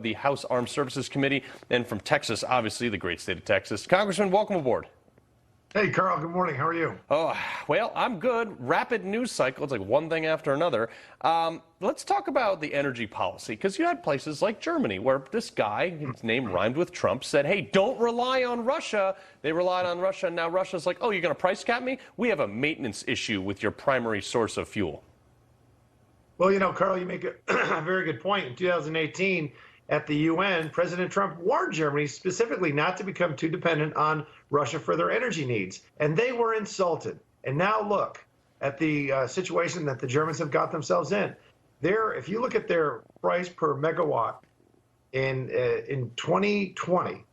The House Armed Services Committee, and from Texas, obviously, the great state of Texas. Congressman, welcome aboard. Hey, Carl, good morning. How are you? Oh, well, I'm good. Rapid news cycle. It's like one thing after another. Let's talk about the energy policy, because you had places like Germany where this guy, his name rhymed with Trump, said, hey, don't rely on Russia. They relied on Russia, and now Russia's like, oh, you're going to price cap me? We have a maintenance issue with your primary source of fuel. Well, you know, Carl, you make a very good point. In 2018, at the UN, President Trump warned Germany specifically not to become too dependent on Russia for their energy needs. And they were insulted. And now look at the situation that the Germans have got themselves in. If you look at their price per megawatt in 2020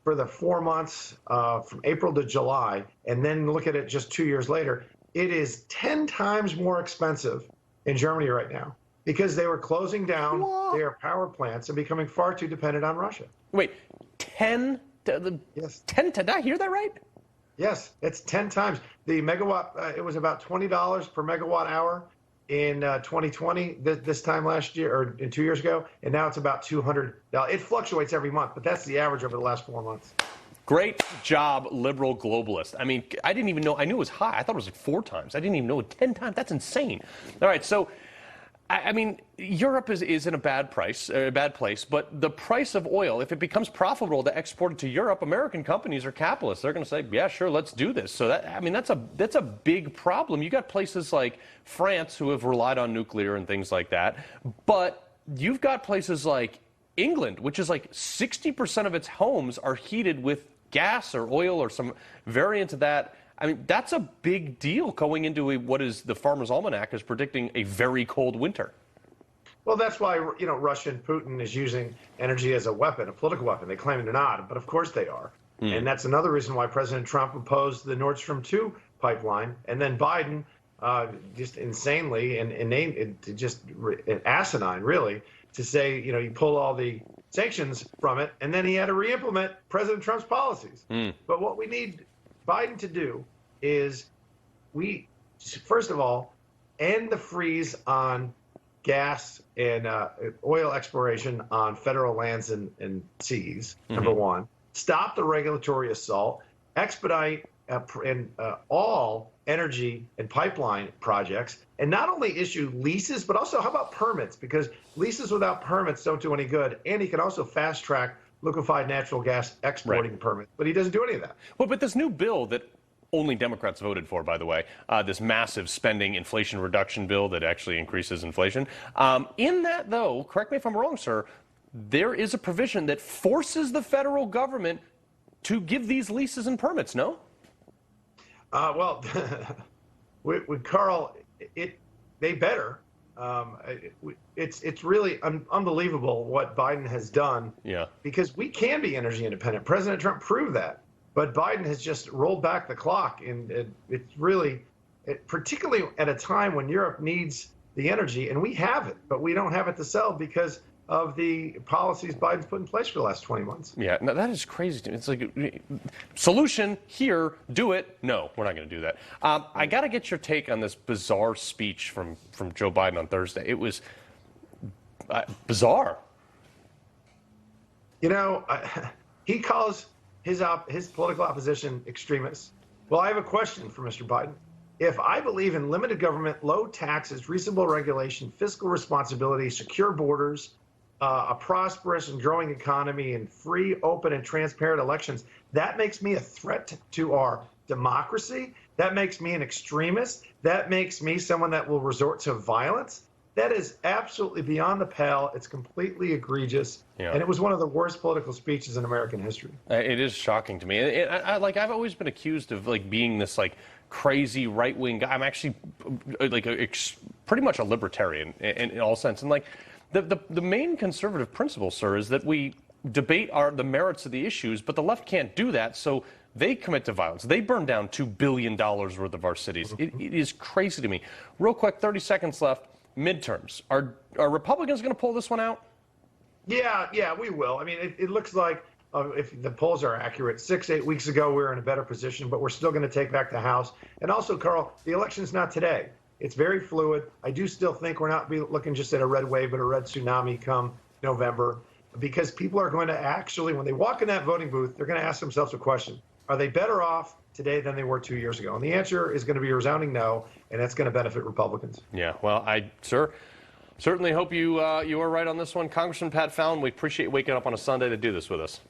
for the 4 months from April to July, and then look at it just 2 years later, it is 10 times more expensive in Germany right now, because they were closing down their power plants and becoming far too dependent on Russia. Wait, 10? Yes. 10? Did I hear that right? Yes, it's 10 times. The megawatt, it was about $20 per megawatt hour in 2020, this time last year, or 2 years ago, and now it's about $200. It fluctuates every month, but that's the average over the last 4 months. Great job, liberal globalist. I mean, I didn't even know. I knew it was high. I thought it was like 4 times. I didn't even know it 10 times. That's insane. All right, so I mean, Europe is in a bad place, but the price of oil, if it becomes profitable to export it to Europe, American companies are capitalists. They're going to say, yeah, sure, let's do this. So that's a big problem. You got places like France who have relied on nuclear and things like that, but you've got places like England, which is like 60% of its homes are heated with gas or oil or some variant of that. I mean, that's a big deal going into what is the Farmer's Almanac is predicting a very cold winter. Well, that's why, you know, Russia and Putin is using energy as a weapon, a political weapon. They claim they're not, but of course they are. And that's another reason why President Trump opposed the Nord Stream 2 pipeline. And then Biden, just insanely and just asinine, really, to say, you know, you pull all the sanctions from it, and then he had to re-implement President Trump's policies. But what we need Biden to do is first of all, end the freeze on gas and oil exploration on federal lands and seas, number one. Stop the regulatory assault, expedite all energy and pipeline projects, and not only issue leases, but also how about permits? Because leases without permits don't do any good. And he can also fast track liquefied natural gas exporting permits, but he doesn't do any of that. Well, but this new bill that only Democrats voted for, by the way, this massive spending inflation reduction bill that actually increases inflation. In that, though, correct me if I'm wrong, sir, there is a provision that forces the federal government to give these leases and permits, no? Well, with Carl, they better. It's really unbelievable what Biden has done. Yeah. Because we can be energy independent. President Trump proved that, but Biden has just rolled back the clock, and it's really, particularly at a time when Europe needs the energy, and we have it, but we don't have it to sell because of the policies Biden's put in place for the last 20 months. Yeah, no, that is crazy to me. It's like, solution here, do it. No, we're not going to do that. I got to get your take on this bizarre speech from Joe Biden on Thursday. It was bizarre. You know, he calls his political opposition extremists. Well, I have a question for Mr. Biden. If I believe in limited government, low taxes, reasonable regulation, fiscal responsibility, secure borders, a prosperous and growing economy, and free, open, and transparent elections, that makes me a threat to our democracy. That makes me an extremist. That makes me someone that will resort to violence. That is absolutely beyond the pale. It's completely egregious. Yeah. And it was one of the worst political speeches in American history. It is shocking to me. I've always been accused of being this crazy right-wing guy. I'm actually pretty much a libertarian in all sense. And the main conservative principle, sir, is that we debate the merits of the issues, but the left can't do that, so they commit to violence. They burn down $2 billion worth of our cities. It is crazy to me. Real quick, 30 seconds left. Midterms. Are Republicans going to pull this one out? Yeah, we will. I mean, it looks like if the polls are accurate, 6-8 weeks ago we were in a better position, but we're still going to take back the House. And also, Carl, the election's not today. It's very fluid. I do still think we're not looking just at a red wave, but a red tsunami come November. because people are going to actually, when they walk in that voting booth, they're going to ask themselves a question. Are they better off today than they were 2 years ago? And the answer is going to be a resounding no, and that's going to benefit Republicans. Yeah, well, sir, certainly hope you are right on this one. Congressman Pat Fallon, we appreciate waking up on a Sunday to do this with us.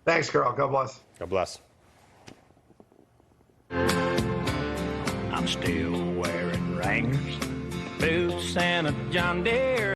Thanks, Carl. God bless. God bless. I'm still wearing Wranglers, boots, and a John Deere.